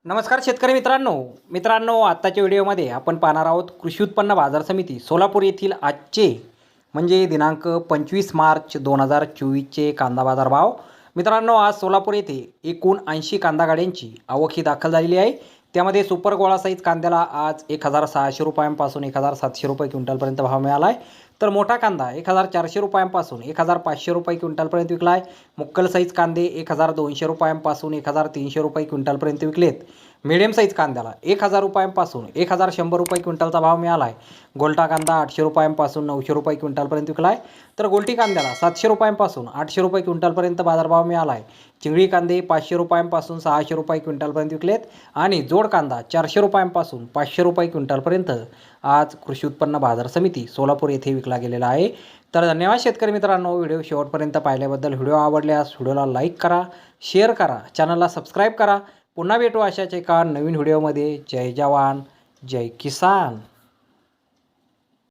नमस्कार शेतकरी मित्रांनो आत्ताच्या व्हिडिओमध्ये आपण पाहणार आहोत कृषी उत्पन्न बाजार समिती सोलापूर येथील आजचे म्हणजे दिनांक 25 मार्च 2024चे कांदा बाजार भाव। मित्रांनो, आज सोलापूर येथे एकूण 80 कांदा गाड्यांची आवक ही दाखल झालेली आहे। त्यामध्ये सुपर गोळा साईज कांद्याला आज 1600 रुपयांपासून 1700 रुपये क्विंटलपर्यंत भाव मिळाला आहे। तर मोठा कांदा 1400 रुपयांपासून 1500 रुपये क्विंटलपर्यंत विकला आहे। मुक्कल साईज कांदे 1200 रुपयांपासून 1300 रुपये क्विंटलपर्यंत विकलेत। मीडियम साईज कांद्याला 1000 रुपयांपासून 1100 रुपये क्विंटलचा भाव मिळाला आहे। गोल्टा कांदा 800 रुपयांपासून 900 रुपये क्विंटलपर्यंत विकला आहे। तर गोल्टी कांद्याला 700 रुपयांपासून 800 रुपये क्विंटलपर्यंत बाजारभाव मिळाला आहे। चिंगळी कांदे 500 रुपयांपासून 600 रुपये क्विंटलपर्यंत विकलेत आणि जोड कांदा 400 रुपयांपासून 500 रुपये क्विंटलपर्यंत आज कृषी उत्पन्न बाजार समिती सोलापूर येथे विकला गेलेला आहे। तर धन्यवाद शेतकरी मित्रांनो, व्हिडिओ शेवटपर्यंत पाहिल्याबद्दल। व्हिडिओ आवडल्यास व्हिडिओला लाईक करा, शेअर करा, चॅनलला सबस्क्राईब करा। पुन्हा भेटू अशाच एका नवीन व्हिडिओमध्ये। जय जवान जय किसान।